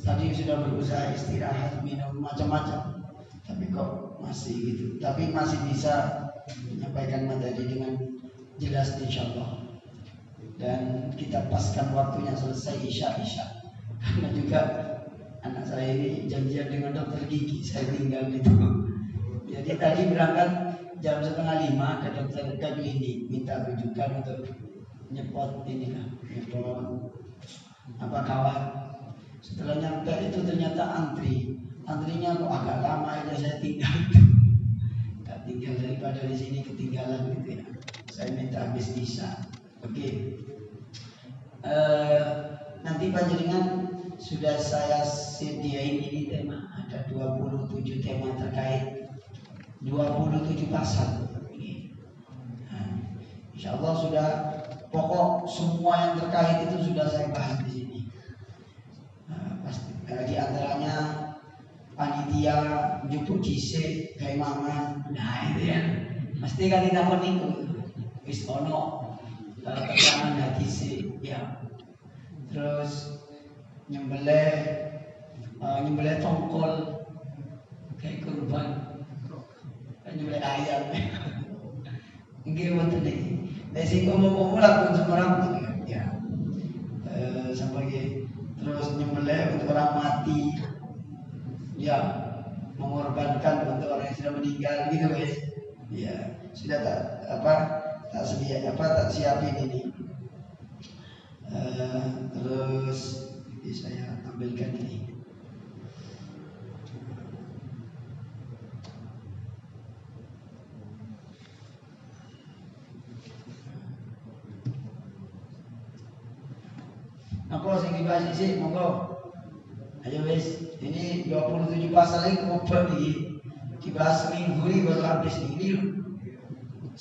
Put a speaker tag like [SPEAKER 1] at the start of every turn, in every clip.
[SPEAKER 1] Tadi sudah berusaha istirahat, minum macam-macam, tapi kok masih gitu. Tapi masih bisa menyampaikan materi dengan jelas insyaallah. Dan kita paskan waktunya selesai isya. Karena juga anak saya ini janjian dengan dokter gigi, saya tinggal itu. Jadi tadi berangkat jam 4:30 ke dokter ke klinik, minta rujukan untuk nyepot kawat. Setelah nyampe itu ternyata antrinya kok agak lama aja, saya tinggal. Gak tinggal daripada di sini ketinggalan gitu ya. Saya minta habis bisa. Oke. Nanti panjenengan sudah saya sediain ini tema, ada 27 tema terkait 27 pasal. Nah, insya Allah sudah pokok semua yang terkait itu sudah saya bahas di sini. Di antaranya panitia jupuk jise kaimangan, nah itu ya mesti kan kita peniku wis ono keterangan hadis ya. Terus nyembelih tongkol kayak kurban, nyembelih ayam nggih wonten iki nek sing umum lah pun semerang ya sampai terus nyembelih untuk orang mati, ya mengorbankan untuk orang yang sudah meninggal gitu guys. Ya sudah tak siapin ini. Terus saya tampilkan ini. Apa sing dibahas sih, monggo. Ayo wis, ini 27 pasal ini ngobrol nih. Dibahas seminggu ini baru habis ini. 1,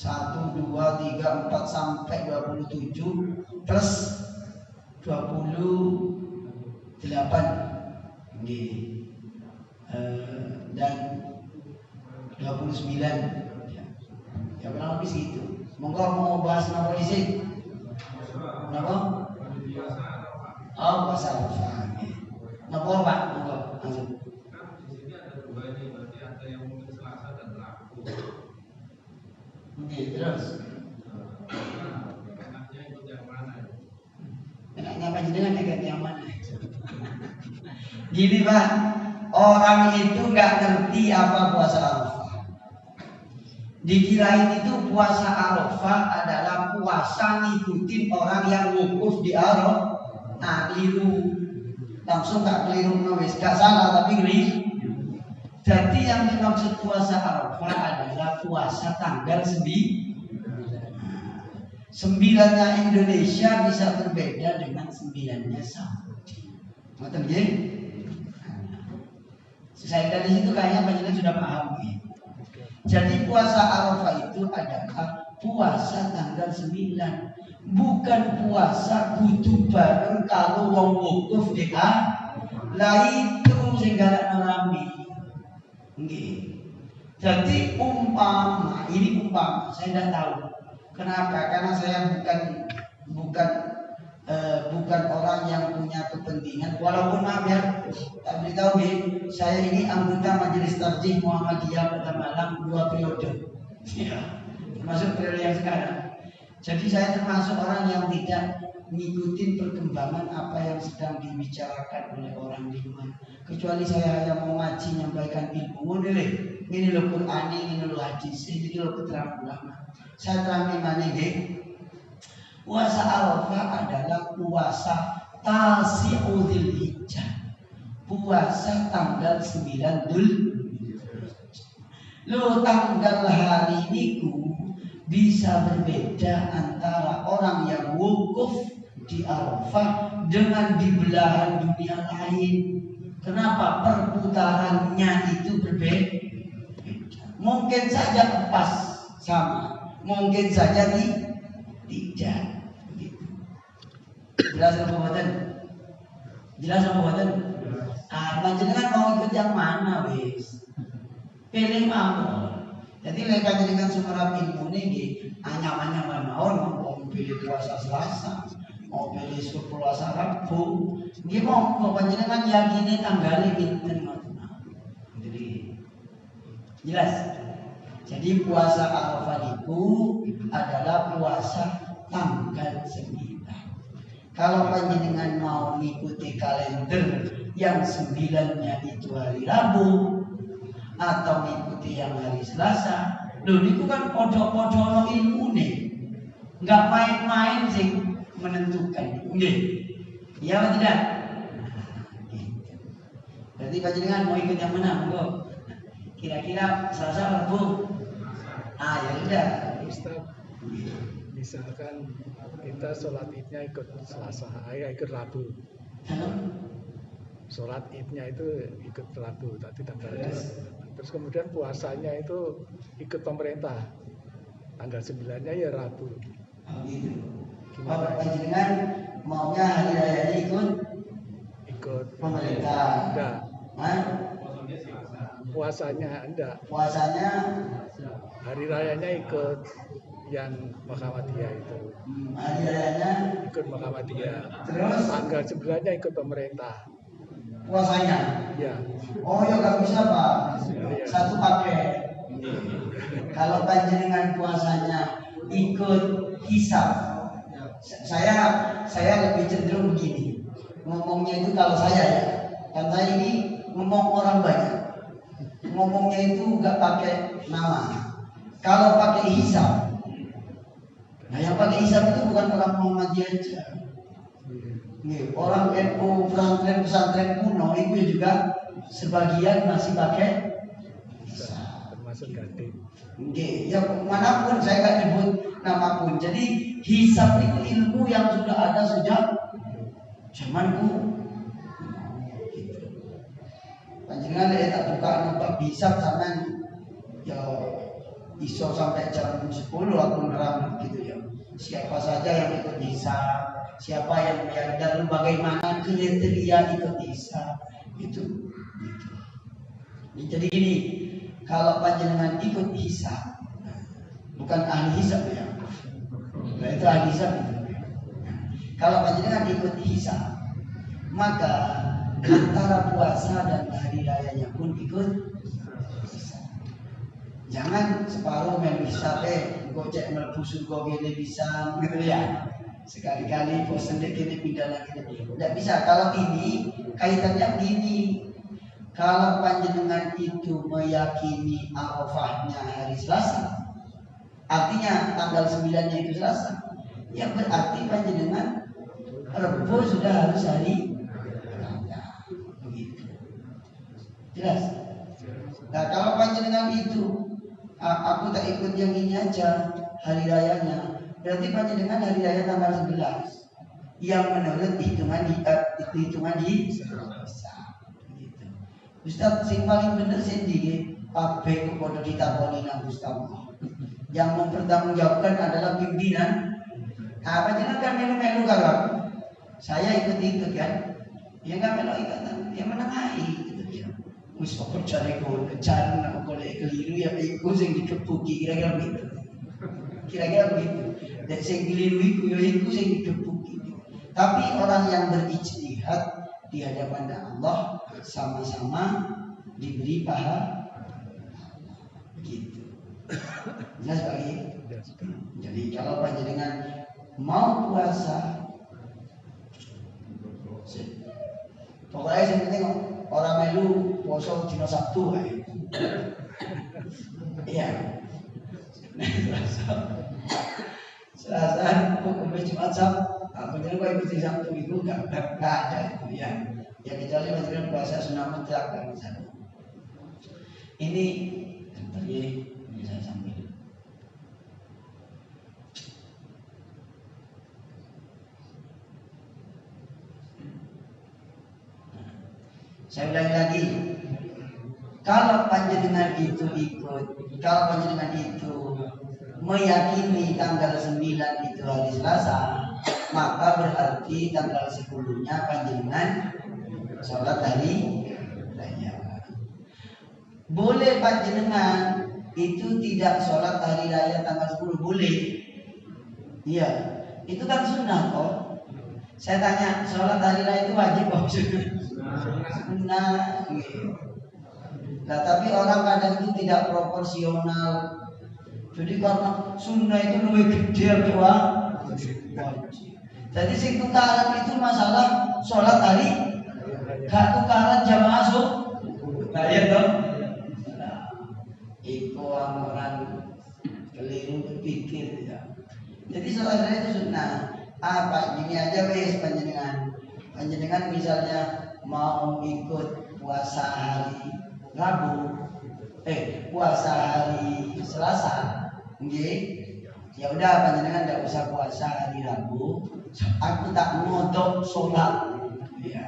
[SPEAKER 1] 2, 3, 4 sampai 27 plus 28 dan 29 ya kurang lebih segitu. Monggo mau bahas apa di sini? Kenapa? Oh, bahasa Arafah. Napa Pak? Monggo langsung.
[SPEAKER 2] Kan di sini ada dua ini, berarti ada yang mungkin Selasa dan Rabu.
[SPEAKER 1] Oke, terus.
[SPEAKER 2] Enaknya ikut yang mana?
[SPEAKER 1] Enaknya panjenengan ikut yang mana? Gini Pak, orang itu nggak ngerti apa puasa Arafah. Dikirain itu puasa Arafah adalah puasa ngikutin orang yang wukuf di Arafah. Nah, keliru. Langsung gak keliru nulis, gak salah tapi keliru. Jadi yang dimaksud puasa Arafah adalah puasa tanggal 9. 9-nya Indonesia bisa berbeda dengan 9-nya Saudi. Ngoten nggih? Saya dari situ kayaknya panjenengan sudah paham ya. Jadi puasa Arafah itu adalah puasa tanggal 9. Bukan puasa kudu bareng kalau wong wukuf di lah itu sing galakno rame. Nggih. Jadi ini umpama, saya tidak tahu. Kenapa? Karena saya bukan orang yang punya kepentingan. Walaupun maaf ya, tak beritahu nih, saya ini anggota Majelis Tarjih Muhammadiyah Kota Malang 2 periode. Ya, termasuk periode yang sekarang. Jadi saya termasuk orang yang tidak mengikuti perkembangan apa yang sedang dibicarakan oleh orang di luar. Kecuali saya hanya mau ngaji, menyampaikan ilmu. Ini loh Quran, ini loh hadis, ini loh keterangan ulama. Saya terangin mana ini? Puasa Arafah adalah puasa Tasi'ul Dzulhijjah. Puasa tanggal 9 Dzulhijjah. Lo tanggal hari ini bisa berbeda antara orang yang wukuf di Arafah dengan di belahan dunia lain. Kenapa? Perputarannya itu berbeda. Mungkin saja pas sama, mungkin saja tidak. Jelas apa buatan? Jelas apa buatan? Panjenengan mau ikut yang mana wis? Pilih mawon. Jadi lek dengan sumerap ilmu ini nyaman-nyaman mawon mau pilih puasa Selasa, mau pilih puasa Rabu, nggih monggo panjenengan yakini tanggale pinten ngoten. Jadi jelas. Jadi puasa Arafah itu adalah puasa tanggal 9. Kalau panjenengan mau mengikuti kalender yang 9-nya itu hari Rabu atau mengikuti yang hari Selasa, lho niku kan podo-podo ilmune. Enggak main-main sih menentukan. Nggih. Iya atau tidak? Berarti panjenengan mau ikut yang mana, monggo? Kira-kira Selasa Rabu? Ya udah.
[SPEAKER 3] Ustaz, misalkan kita sholat idnya ikut Selasa, ikut Rabu. Sholat idnya itu ikut Rabu, tadi tanggal 8. Terus kemudian puasanya itu ikut pemerintah. Tanggal 9-nya ya Rabu.
[SPEAKER 1] Gitu.
[SPEAKER 3] Gimana?
[SPEAKER 1] Panjenengan maunya hari rayanya ikut pemerintah.
[SPEAKER 3] Enggak.
[SPEAKER 2] Kosongnya Selasa.
[SPEAKER 3] Puasanya enggak.
[SPEAKER 1] Puasanya
[SPEAKER 3] Hari rayanya ikut yang Muhammadiyah itu.
[SPEAKER 1] Hari rayanya
[SPEAKER 3] Ikut Muhammadiyah.
[SPEAKER 1] terus
[SPEAKER 3] Tanggal 9-nya ikut pemerintah.
[SPEAKER 1] puasanya.
[SPEAKER 3] Ya.
[SPEAKER 1] Oh ya nggak bisa Pak.
[SPEAKER 3] Iya.
[SPEAKER 1] Satu paket. Kalau panjenengan puasanya ikut hisab, saya lebih cenderung begini. Ngomongnya itu kalau saya ya, kan saya ini ngomong orang banyak. Ngomongnya itu nggak pakai nama. Kalau pakai hisab, nah yang pakai hisab itu bukan orang Muhammadiyah aja. Nih, orang NU pesantren kuno itu juga sebagian masih pakai hisab.
[SPEAKER 3] Termasuk gading.
[SPEAKER 1] Oke, ya manapun saya nggak nyebut nama pun. Jadi hisab itu ilmu yang sudah ada sejak zamanku. Panjenengan ya tak buka nampak hisab sama ya iso sampai jam 10 aku nerang gitu ya. Siapa saja yang ikut hisab, siapa yang dan bagaimana kriteria ikut hisab itu. Jadi gini, kalau panjenengan ikut hisab, bukan ahli hisab ya. Nah, itu ahli hisab itu. Kalau panjenengan ikut hisab, maka antara puasa dan hari rayanya pun ikut hisab. Jangan separuh main hisab gocek mlebu surga gini bisa gitu ya. Sekali-kali bosan dek gini pindah lagi. Tidak bisa. Kalau ini kaitannya begini. Kalau panjenengan itu meyakini Arafahnya hari Selasa, artinya tanggal 9-nya itu Selasa, ya berarti panjenengan Rebo sudah harus hari Raya. Begitu. Jelas? Nah kalau panjenengan itu aku tak ikut yang ini aja hari rayanya, berarti panjenengan hari raya tanggal 11 yang menurut hitungan di Ustaz sing paling bener sendiri kabeh kok padha ditakoni nang Gustawa. Yang mempertanggungjawabkan adalah pimpinan. Apa jenengan kan melu-melu kalau saya ikut-ikut kan. Ya enggak melu ikut, ya menengahi gitu ya. Wis kok cari kok kejar nak golek keliru ya iku sing dikepuki kira-kira begitu. Kira-kira begitu. Dan sing keliru iku ya iku sing dikepuki. Tapi orang yang berijtihad di hadapan Allah sama-sama diberi pahala begitu. Jelas bagi. Jadi kalau panjenengan mau puasa, pokoknya yang penting orang melu puasa dina Sabtu ae. Iya. Selasa hukum Jumat Sabtu. Panjenengan kok ikut di Sabtu itu enggak ada itu ya. Ya kecuali panjenengan puasa sunnah mutlak kan misalnya. Ini tadi bisa sambil. Saya ulangi lagi. Kalau panjenengan itu ikut, kalau panjenengan itu meyakini tanggal 9 itu hari Selasa, maka berarti tanggal 10-nya panjenengan sholat hari raya. Boleh panjenengan itu tidak sholat hari raya tanggal 10, boleh. Iya, itu kan sunnah kok. Saya tanya, sholat hari raya itu wajib apa sunnah? Sunnah. Nah, tapi orang kadang itu tidak proporsional. Jadi karena sunnah itu lebih gede doa wajib. Jadi sing tukaran itu masalah sholat hari, gak tukaran jamaah nah ya toh. Iko orang keliru berpikir ya. Jadi sholat hari itu sunnah. Apa gini aja wes panjenengan misalnya mau ikut puasa hari Rabu, puasa hari Selasa, nggih. Ya udah panjenengan enggak usah puasa hari Rabu. Aku tak ngodok sholat, ya.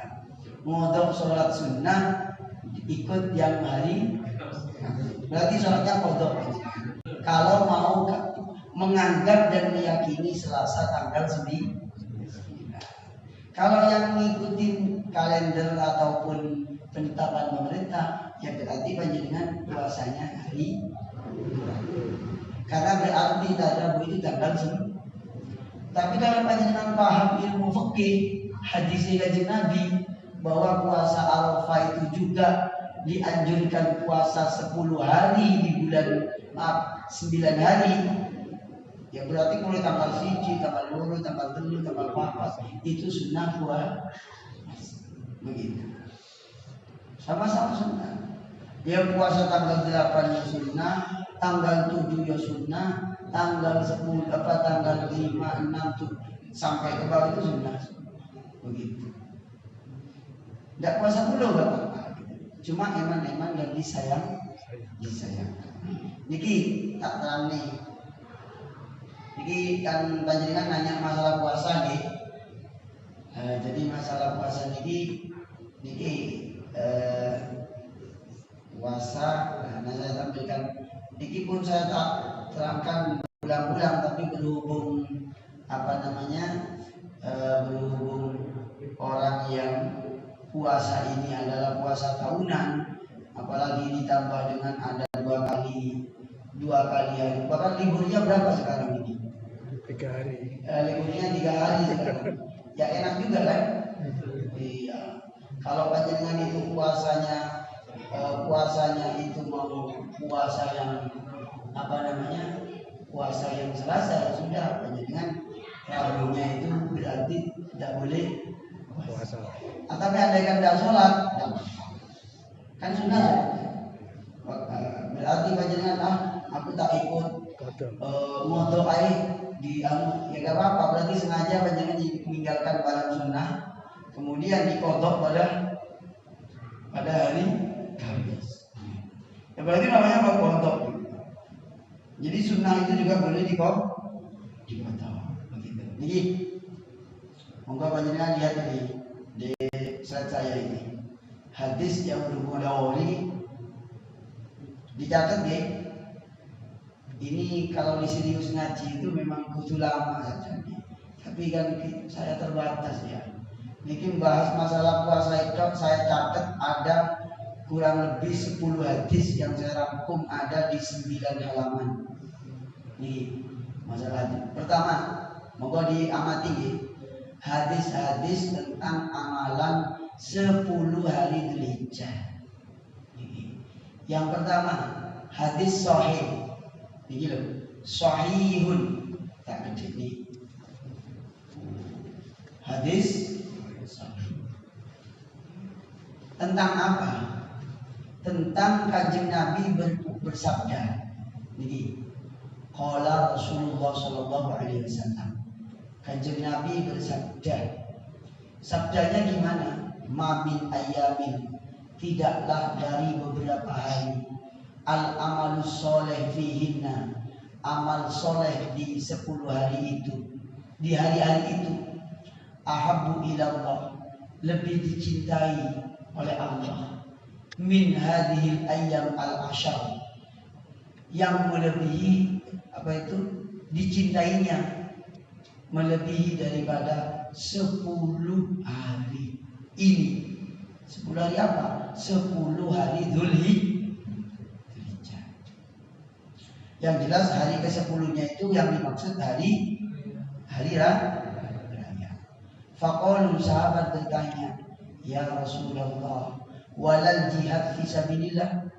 [SPEAKER 1] Ngodok sholat sunnah ikut yang hari. Berarti sholatnya kodok. Kalau mau menganggap dan meyakini Selasa tanggal 9. Kalau yang ngikutin kalender ataupun penetapan pemerintah, ya berarti panjenengan puasanya hari. Karena berarti Rabu itu tanggal 9. Tapi kalau panjenengan paham ilmu fikih, hadis Kanjeng Nabi bahwa puasa Arafah itu juga dianjurkan puasa 10 hari di bulan 9 hari. Ya berarti mulai tanggal 1, tanggal 2, tanggal 3, tanggal 4 itu sunnah puasa. Begitu. Sama-sama sunnah. Ya puasa tanggal 8 ya sunnah, tanggal 7 ya sunnah, tanggal 10 tanggal 5, 6 tuh sampai ke bawah itu sunnah. Begitu. Tidak puasa dulu enggak apa-apa. Cuma eman yang disayangkan. Niki tak terang nih. Niki kan panjenengan nanya masalah puasa nih. Jadi masalah puasa niki puasa. Nah saya tampilkan. Niki pun saya tak terangkan ulang-ulang, tapi berhubung berhubung orang yang puasa ini adalah puasa tahunan, apalagi ditambah dengan ada dua kali hari, bahkan liburnya berapa sekarang ini?
[SPEAKER 3] 3 hari.
[SPEAKER 1] Liburnya 3 hari sekarang. Ya enak juga kan? Iya. Kalau panjenengan itu puasanya itu mau puasa yang puasa yang Selasa, sudah panjenengan Rabunya itu berarti tidak boleh puasa. Tapi andaikan tidak sholat, kan sunnah. Berarti panjenengan aku tak ikut modok ya gak apa-apa. Berarti sengaja panjenengan meninggalkan barang sunnah, kemudian dikodok pada hari Kamis. Ya berarti namanya kodok. Jadi sunnah itu juga boleh dikodok. Jadi monggo panjenengan lihat ini di slide saya ini. Hadis yang berhubungan awali dicatat ya. Ini kalau di serius ngaji itu memang kudu lama saja. Tapi kan saya terbatas ya. Ini bahas masalah puasa itu saya catat ada kurang lebih 10 hadis yang saya rangkum ada di 9 halaman. Ini masalah hadis. Pertama, monggo diamati ya. Hadis-hadis tentang amalan 10 hari Dzulhijjah. Yang pertama, hadis sahih. Ini loh, sahihun. Tak gede ini. Hadis sahih. Tentang apa? Tentang Kanjeng Nabi bersabda. Ini qala Rasulullah sallallahu alaihi wasallam. Kanjeng Nabi bersabda. Sabdanya gimana? Mamin ayamin, tidaklah dari beberapa hari, al amalus soleh fihinna, amal soleh di 10 hari itu, di hari-hari itu, ahabbu ilallah, lebih dicintai oleh Allah, min hadhil ayyam al ashar, yang melebihi dicintainya melebihi daripada 10 hari ini. 10 hari apa? 10 hari Dzulhijjah. Yang jelas hari ke-10-nya itu yang dimaksud hari raya. Faqalu, sahabat bertanya, ya Rasulullah, walal jihad fisabilillah?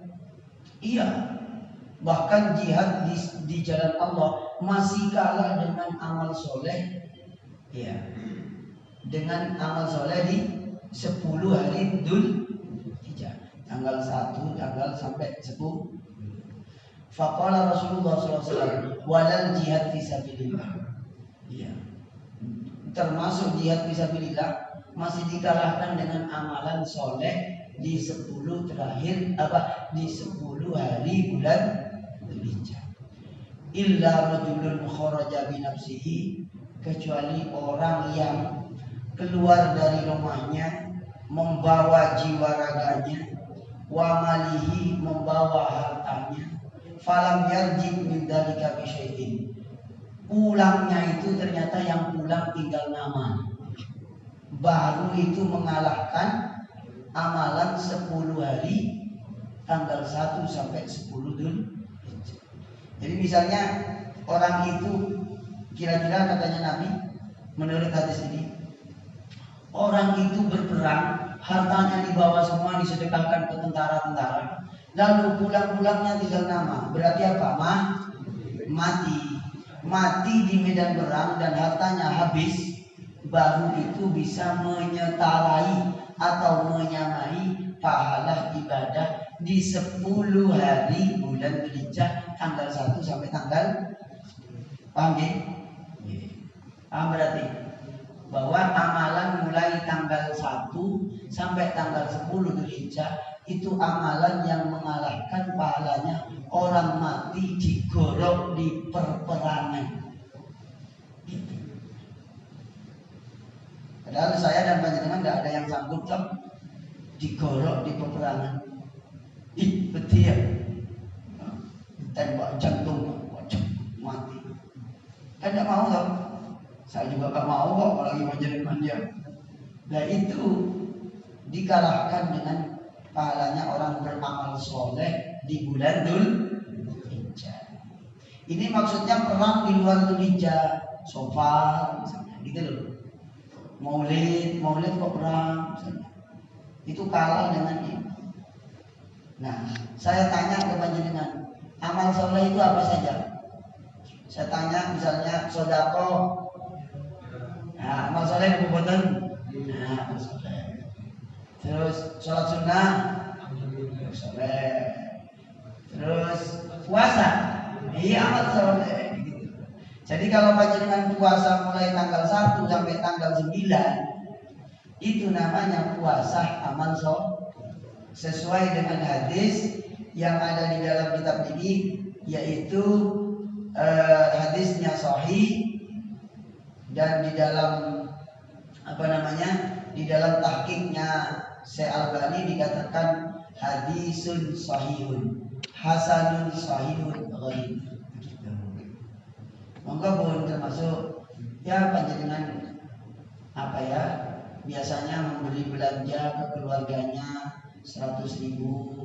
[SPEAKER 1] Iya, bahkan jihad di jalan Allah masih kalah dengan amal soleh. Ya, dengan amal soleh di 10 hari Dzulhijjah, tanggal 1 tanggal sampai 10. Faqala Rasulullah SAW, walal jihad fisabilillah. Ya, termasuk jihad fisabilillah masih dikalahkan dengan amalan soleh di 10 terakhir di 10 hari bulan Dzulhijjah. Illa rajulun kharaja bi nafsihi, kecuali orang yang keluar dari rumahnya membawa jiwa raganya, wa malihi, membawa hartanya, falam yarji min dzalika bi syai'in, pulangnya itu ternyata yang pulang tinggal nama, baru itu mengalahkan amalan 10 hari tanggal 1 sampai 10 Dzulhijjah. Jadi misalnya orang itu kira-kira katanya Nabi menurut hadis ini, orang itu berperang, hartanya dibawa semua disedekahkan ke tentara-tentara, lalu pulang-pulangnya tinggal nama, berarti apa? Mati di medan perang dan hartanya habis, baru itu bisa menyetarai atau menyamai pahala ibadah di 10 hari bulan Dzulhijjah tanggal 1 sampai tanggal, paham ya? Berarti bahwa amalan mulai tanggal 1 sampai tanggal 10 Dzulhijjah itu amalan yang mengalahkan pahalanya orang mati digorok di perperangan. Padahal saya dan panjenengan tidak ada yang sanggup digorok di peperangan. Betul ya, tembak jantung mati. Kan tidak mau toh. Saya juga gak mau kok, apalagi panjenengan dia. Nah itu dikalahkan dengan pahalanya orang beramal soleh di bulan Dzulhijjah. Ini maksudnya perang di luar Dzulhijjah, Sofar misalnya, gitu loh. Maulid kok perang misalnya. Itu kalah dengan ini. Nah, saya tanya ke panjenengan, amal soleh itu apa saja? Saya tanya misalnya sodako. Nah, amal soleh apa boten? Nah, amal soleh. Terus sholat sunnah, soleh. Terus puasa, iya amal soleh. Gitu. Jadi kalau panjenengan puasa mulai tanggal 1 sampai tanggal 9, itu namanya puasa amal soleh. Sesuai dengan hadis yang ada di dalam kitab ini, yaitu hadisnya sahih, dan di dalam di dalam tahqiqnya Syekh Albani dikatakan hadisun sahihun, hasanun sahihun ghaib. Monggo pun termasuk ya panjenengan biasanya memberi belanja ke keluarganya 100.000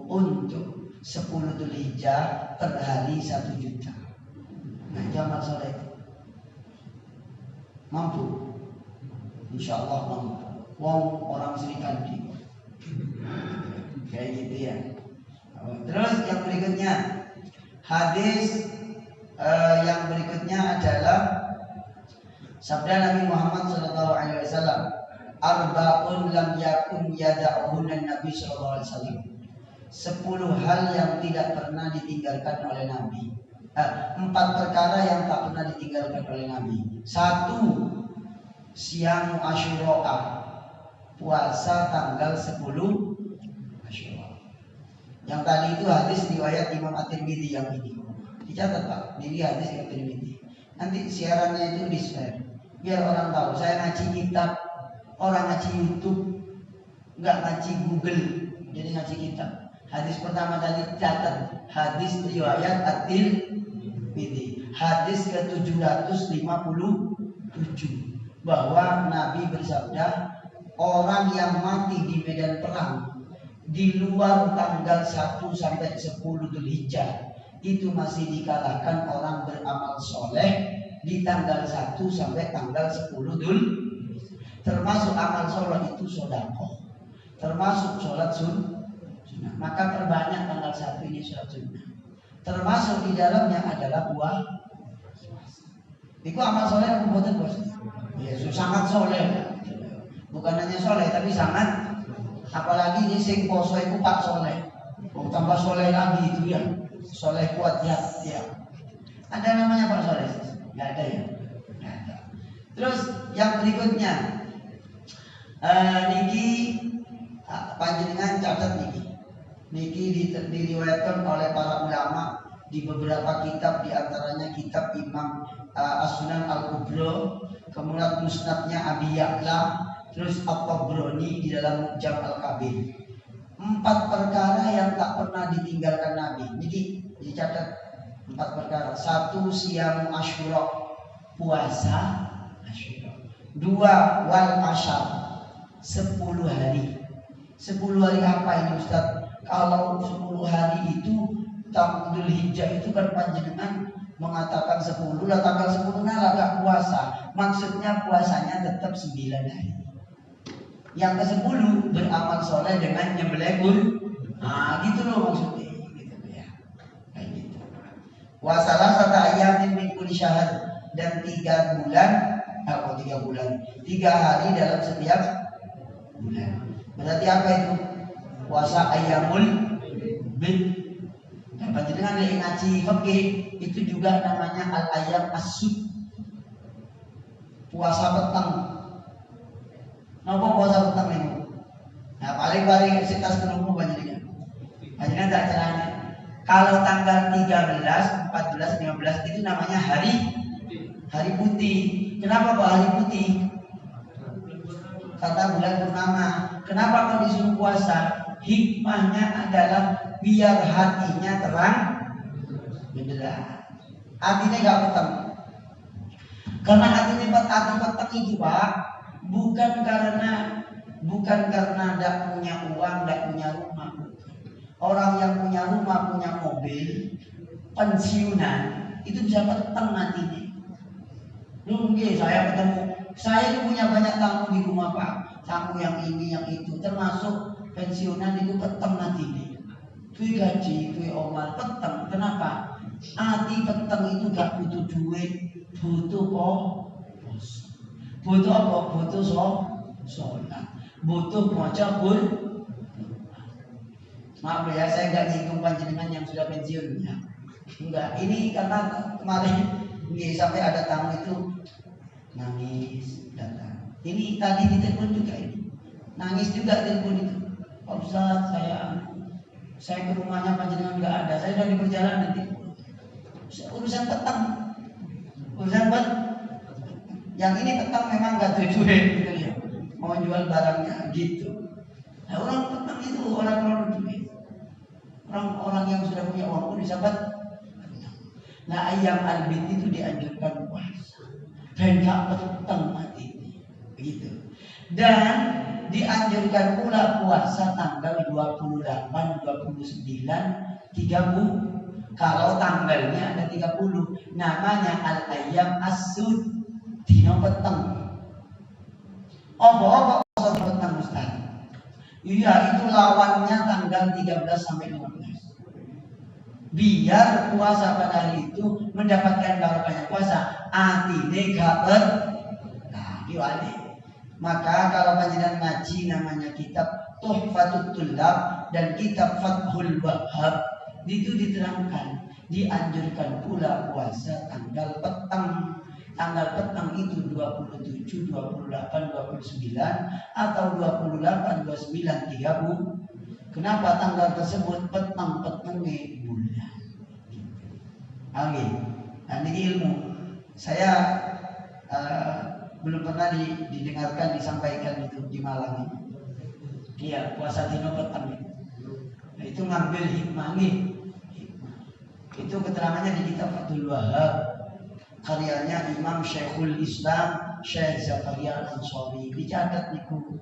[SPEAKER 1] untuk 10 Dzulhijjah per hari 1 juta. Nah, amal soleh mampu, insya Allah mampu. Wong orang Sri Kandi kayak gitu ya. Terus yang berikutnya, hadis yang berikutnya adalah sabda Nabi Muhammad SAW, arba'un lam yakun yada'uhunna Nabi SAW. 10 hal yang tidak pernah ditinggalkan oleh Nabi. 4 perkara yang tak pernah ditinggalkan oleh Nabi. 1, siang Asyura, puasa tanggal 10 Asyura. Yang tadi itu hadis riwayat Imam At-Tirmidzi yang ini. Dicatat Pak, ini hadis Imam At-Tirmidzi. Nanti siarannya itu di-share biar orang tahu. Saya ngaji kitab, orang ngaji YouTube, nggak ngaji Google, jadi ngaji kitab. Hadis pertama tadi catat, hadis riwayat At-Tirmidzi, hadis ke-757, bahwa Nabi bersabda, orang yang mati di medan perang di luar tanggal 1 sampai 10 Dzulhijjah itu masih dikalahkan orang beramal soleh di tanggal 1 sampai tanggal 10 Dzulhijjah. Termasuk amal sholat itu sedekah. Termasuk sholat sunnah. Maka terbanyak tanggal 1 ini sholat sunnah. Termasuk di dalamnya adalah puasa. Itu amal soleh apa buatan bos? Ya, sangat soleh. Bukan hanya soleh tapi sangat. Apalagi ini sing poso itu pak soleh. Tambah soleh lagi itu ya. Soleh kuat ya. Ada namanya pak soleh? Nggak ada ya. Nggak ada. Terus yang berikutnya, niki panjenengan catat niki. Niki diriwayatkan oleh para ulama di beberapa kitab, diantaranya kitab Imam As-Sunan Al-Kubra, kemudian musnadnya Abi Ya'la, terus At-Tabrani di dalam Mu'jam Al-Kabir. 4 perkara yang tak pernah ditinggalkan Nabi. Jadi dicatat 4 perkara. 1. Siyamu Asyura, puasa Asyura. 2. Wal Asyar, 10 hari. 10 hari apa ini Ustaz? Kalau 10 hari itu Dzul Hijjah itu kan panjenengan mengatakan 10 lah, tanggal 10 nah agak puasa. Maksudnya puasanya tetap 9 hari. Yang ke-10 beramal soleh dengan nyembelih Nah gitu loh maksudnya gitu ya. Kayak gitu. Wasalah satu ayamin min kulli syahr, dan 3 bulan 3 hari dalam setiap bulan. Berarti apa itu? Puasa ayamul bid. Dan panjenengan lagi ngaji fikih itu juga namanya al-ayam as-sud. Puasa petang. Napa puasa petang niku? Nah, paling-paling sekitar penunggu panjenengan. Panjenengan tak caranya. Kalau tanggal 13, 14, 15 itu namanya hari putih. Kenapa kok hari putih? Kata bulan purnama. Kenapa kok disuruh puasa? Hikmahnya adalah biar hatinya terang benderang. Hatinya gak petang. Karena hati petang itu Pak, bukan karena tidak punya uang, tidak punya rumah. Orang yang punya rumah, punya mobil, pensiunan itu bisa petang hatinya. Mungkin saya itu punya banyak tamu di rumah Pak. Tamu yang ini, yang itu, termasuk pensiunan itu petang hatinya. Itu gaji, itu omal petang. Kenapa? Hati petang itu gak butuh duit, butuh pos. Butuh apa? Butuh sholat. Butuh maca Quran. Maaf ya, saya nggak nyinggung panjenengan yang sudah pensiun ya. Enggak, ini karena kemarin sampai ada tamu itu nangis datang. Ini tadi di telepon juga ini. Nangis juga telepon itu. Pak Ustaz, saya ke rumahnya panjenengan nggak ada. Saya sudah di perjalanan nanti. Urusan petang. Yang ini petang memang nggak tujuan gitu ya. Mau jual barangnya gitu. Nah, orang petang itu orang duit. Orang yang sudah punya uang pun bisa petang. Nah, ayam albit itu dianjurkan puasa. Dan gak petang hati. Begitu. Dan dianjurkan pula puasa tanggal 28, 29, 30. Kalau tanggalnya ada 30, namanya al-ayyam as-sud, dino peteng. Apa peteng Ustaz? Iya, itu lawannya tanggal 13 sampai 15. Biar puasa pada hari itu mendapatkan barokahnya puasa, atine gak nah, diwali. Maka kalau panjenengan ngaji namanya kitab Tuhfatut Tullab dan kitab Fathul Wahhab, itu diterangkan dianjurkan pula puasa tanggal petang. Tanggal petang itu 27, 28, 29 atau 28, 29, 30. Kenapa tanggal tersebut petang-petangnya bulan? Oke. Nah, ini ilmu. Saya belum pernah didengarkan disampaikan itu di Malang. Iya, puasa dino petang. Nah, itu ngambil hikmahnya. Itu keterangannya di kitab Fathul Wahhab, karyanya Imam Syekhul Islam Syekh Zakaria Al-Ansari. Dicatat niku.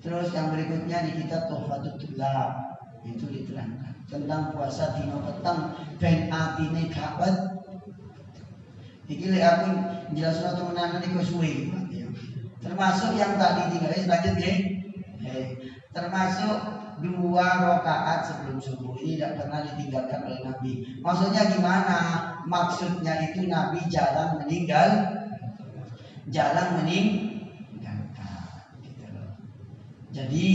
[SPEAKER 1] Terus yang berikutnya di kitab Tuhfatut Tullab, itu diterangkan tentang puasa dino petang ben atine gak bet. Iki lek aku jelasno temenan niku suwe. Termasuk yang tadi tinggal lanjut ya. Termasuk 2 rakaat sebelum subuh ini tidak pernah ditinggalkan oleh Nabi. Maksudnya gimana? Maksudnya itu Nabi jarang meninggalkan. Gitu loh. Jadi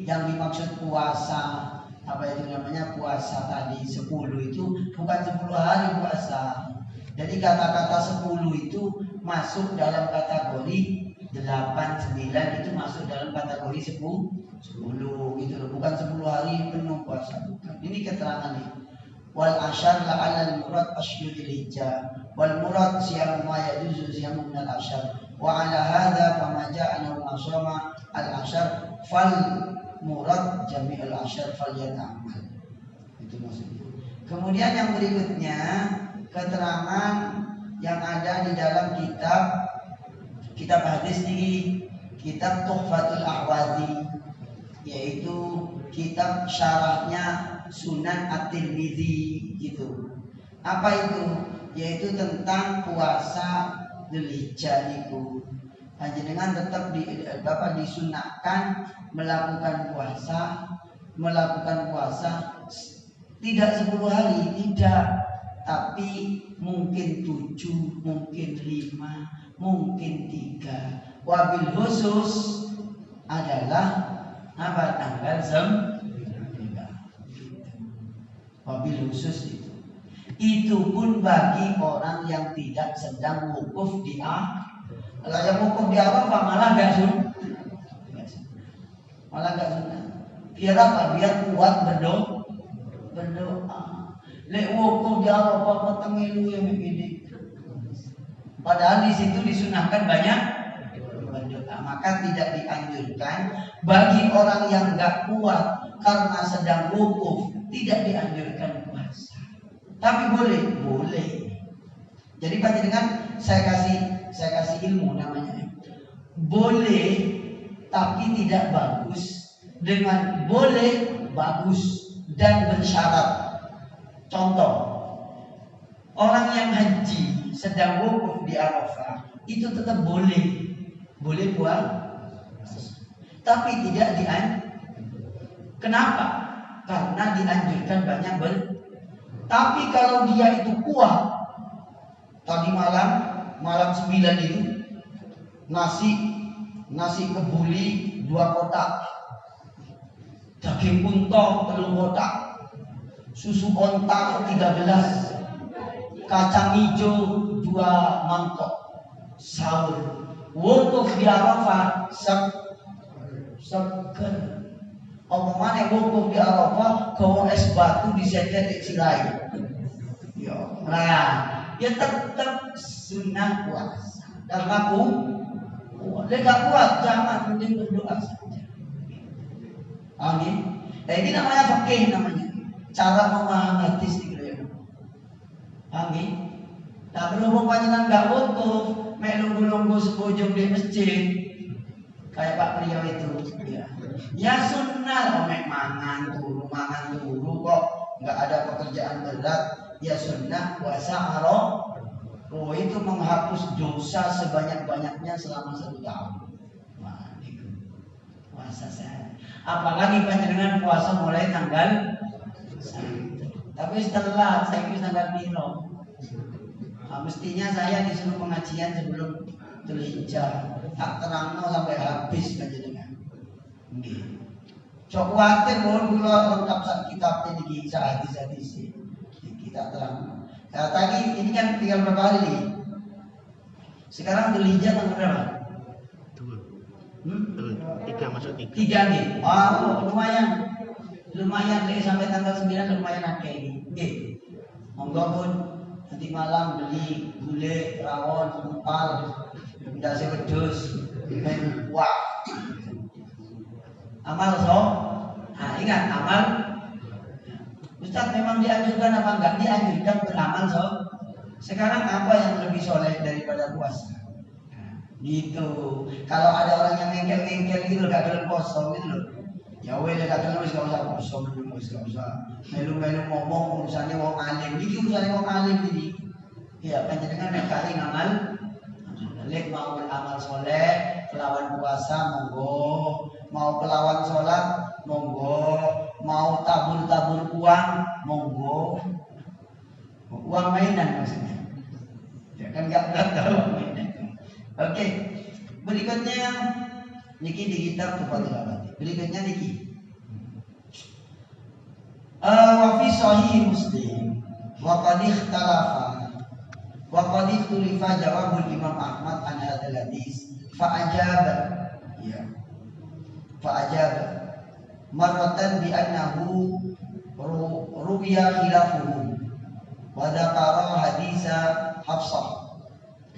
[SPEAKER 1] yang dimaksud puasa apa itu namanya puasa tadi 10 itu bukan 10 hari puasa. Jadi kata-kata 10 itu masuk dalam kategori 8, 9 itu masuk dalam kategori 10 gitu loh. Bukan 10 hari penuh puasa, bukan. Ini keterangan nih. Wal asyar la'al murad asyrul hijjah wal murad siyamu ma yajuzu siyamu minal asyar wa ala hadha fama ja'ana wa asama al asyar fal murad jami'ul asyar fal yata'amal. Itu maksudnya. Kemudian yang berikutnya keterangan yang ada di dalam kitab hadis di kitab Tuhfatul Ahwazi, yaitu kitab syarahnya Sunan At-Tirmidzi gitu. Apa itu? Yaitu tentang puasa Dzulhijjah itu. Panjenengan tetap disunahkan melakukan puasa tidak 10 hari, tidak, tapi mungkin 7, mungkin 5, mungkin 3. Wabil khusus adalah apa? Tanggal 9. Wabil khusus itu pun bagi orang yang tidak sedang wukuf di Arafah. Kalau yang wukuf di Arafah malah gak sunnah. Biar apa? Biar kuat berdoa. Lek wukuf di Arafah peteng ilu yang begini. Padahal di situ disunahkan banyak berdoa. Maka tidak dianjurkan bagi orang yang gak kuat karena sedang wukuf, tidak dianjurkan puasa. Tapi boleh. Jadi panjenengan saya kasih ilmu namanya. Boleh tapi tidak bagus dengan boleh bagus dan bersyarat. Contoh, orang yang haji sedang wukuf di Arafah itu tetap boleh puasa. Tapi tidak Kenapa? Karena dianjurkan banyak Tapi kalau dia itu kuat, tadi malam 9 itu nasi kebuli 2 kotak, daging unta 3 kotak, susu onta 13, kacang hijau 2 mangkok, sahur. Wukuf di Arafah seger. Omongane wukuf di Arafah gawa es batu disedet sirai. Ya tetap sunnah puasa. Karena gak kuat jangan, penting berdoa saja. Amin. Nah, ini namanya fikih namanya. Cara memahami hadis itu. Amin. Nah, berhubung panjenengan gak wukuf, mek lungguh-lungguh sebojong di masjid kayak Pak Priyo itu, ya sunnah mek mangan turu kok nggak ada pekerjaan berat, ya sunnah puasa Arafah. Itu menghapus dosa sebanyak-banyaknya selama 1 tahun. Wah, itu puasa saya. Apalagi panjenengan puasa mulai tanggal 1. Tapi setelah saya kira tanggal piro. Mestinya saya disuruh pengajian sebelum Dzulhijjah, tak terangno sampai habis panjenengan. Nggih. Sok kuwatir mohon kula lengkap sak kitab niki hadis-hadis. Kita terang. Nah, tadi ini kan tinggal berapa hari nih? Sekarang Dzulhijjah tanggal berapa?
[SPEAKER 4] 3 masuk 3.
[SPEAKER 1] 3 nih. Lumayan deh sampai tanggal 9 lumayan akeh ini. Nggih. Monggo pun nanti malam beli gulai, rawon, empal, ndase wedhus, wah. Amal ingat amal. Ustaz memang dianjurkan apa enggak? Dianjurkan beramal Sekarang apa yang lebih soleh daripada puasa? Gitu. Kalau ada orang yang ngengkel gitu gak gelem poso gitu loh. Ya weh gak gelem wis gak usah poso, wis gak usah. Melu-melu ngomong urusannya wong alim. Iki urusannya wong alim iki. Ya panjenengan nek kali ngamal lek mau beramal soleh kelawan puasa monggo, mau kelawan sholat monggo, mau tabur-tabur uang monggo. Uang mainan maksudnya. Ya kan nggak tahu mainan. Oke. Berikutnya niki di kitab Tuhfatul Abadi. Berikutnya niki. Wa fi sahih Muslim wa qad ikhtalafa wa qad ikhtulifa jawabul Imam Ahmad an hadzal hadis fa ajaba marratan bi annahu ruwiya khilafuhu wa dzakara hadisa Hafsah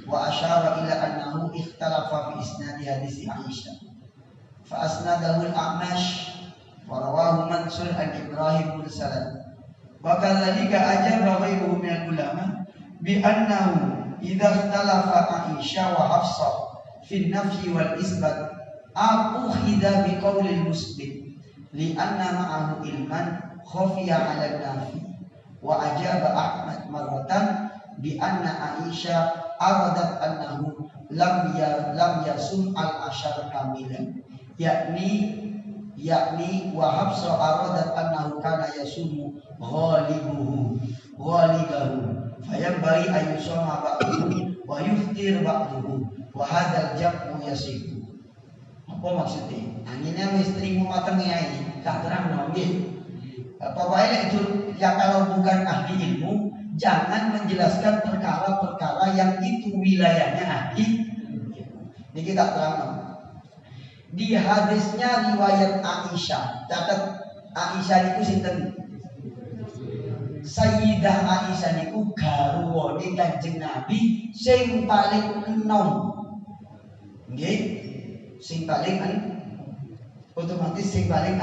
[SPEAKER 1] wa asyara ila annahu ikhtalafa fi isnadi hadis Aisyah fa asnadahu al-A'mash wa rawahu Mansur an Ibrahim mursalan wa kadzalika ajaba ghairuhu min al-ulama bi annahu idza ikhtalafa Aisyah wa Hafsah fi an-nafyi wal isbat akhidha bi qawli al-muslim li anna ma'ahu ilman khafiya 'ala an-nafi wa ajaba Ahmad marratan bi anna Aisyah aradat annahu lam yasum al-ashar kamilan yakni wa Hafsah aradat annahu kana yasumu ghalibahu fayambari ayyusama ba'duhu wa yuftir ba'duhu wa hadzal jam'u yasihu. Apa maksudnya? Anginnya istrimu mateng ini tak terang nggih. Pokoknya itu ya, kalau bukan ahli ilmu jangan menjelaskan perkara-perkara yang itu wilayahnya ahli. Ini kita terang. Di hadisnya riwayat Aisyah, catat Aisyah itu sinten? Sayyidah Aisyah niku garwane Kanjeng Nabi sing paling enom. Nggih, sing paling otomatis sing paling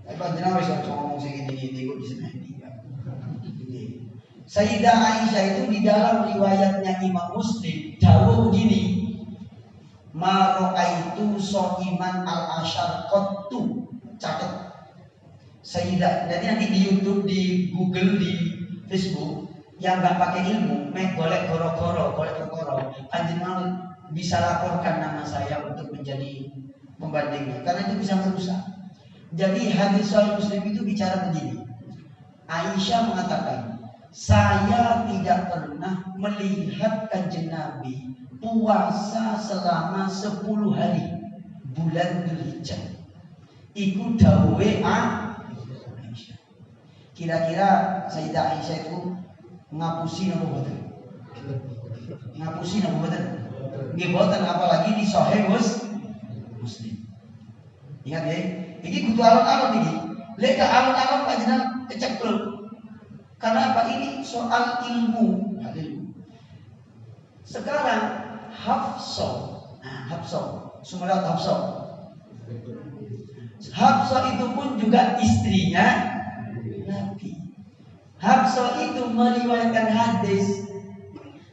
[SPEAKER 1] tapi panjenengan wis ngomong sing ini kok diseneni. Sayyidah Aisyah itu di dalam riwayatnya Imam Muslim dawuh begini, ma ra'aitu sha'iman al-ashar qattu. Catat Sayyidah, jadi nanti di YouTube, di Google, di Facebook yang nggak pakai ilmu, golek goro-goro, panjenengan bisa laporkan nama saya untuk menjadi pembandingnya, karena itu bisa merusak. Jadi hadis Sahih Muslim itu bicara begini, Aisyah mengatakan, saya tidak pernah melihat Kanjeng Nabi puasa selama 10 hari bulan Dzulhijjah. Iku dawuhe Aisyah. Kira-kira Sayyidah Aisyah itu ngapusi napa mboten? Ngapusi napa mboten? Nggih mboten, apalagi di Sahih Muslim. Ingat ya, iki kudu alon-alon iki. Lek ka alon-alon panjenengan kecekluk. Karena apa? Ini soal ilmu. Sekarang Hafsah. Nah, Hafsah, Sumarat Hafsah. Hafsah itu pun juga istrinya Nabi. Hafsah itu meriwayatkan hadis.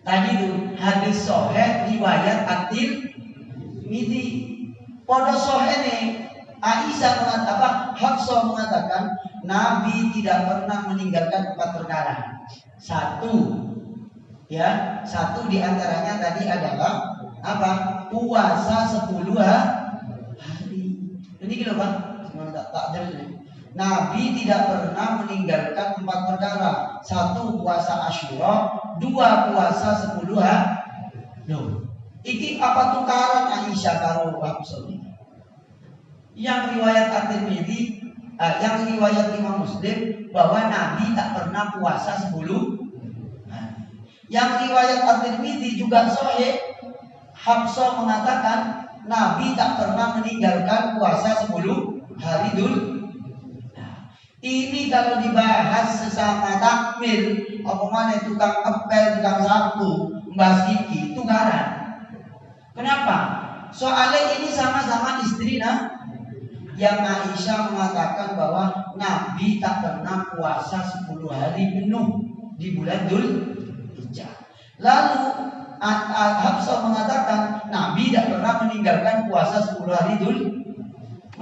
[SPEAKER 1] Tadi itu hadis sahih riwayat At-Tirmidzi. Pada sahih nih Aisyah mengatakan, Hafsah mengatakan Nabi tidak pernah meninggalkan 4 perkara. Satu diantaranya tadi adalah apa? Puasa 10 hari. Ini gitu Pak. Tak jelas. Nabi tidak pernah meninggalkan 4 perkara. 1 puasa Asyura, 2 puasa 10 hari. Loh, iki apa tukaran Aisyah karo Hafsah? Yang riwayat At-Tirmidzi, yang riwayat Imam Muslim bahwa Nabi tak pernah puasa 10 hari. Yang riwayat At-Tirmidzi juga sahih. Hafsah mengatakan Nabi tak pernah meninggalkan puasa 10 hari Ini kalau dibahas sesama takmir, omongannya tukang apel, tukang sapu, mbah iki tukaran. Kenapa? Soalnya ini sama-sama istri yang Aisyah mengatakan bahwa Nabi tak pernah puasa 10 hari penuh di bulan Dzulhijjah. Lalu Hafsah mengatakan Nabi tidak pernah meninggalkan puasa 10 hari Dzulhijjah.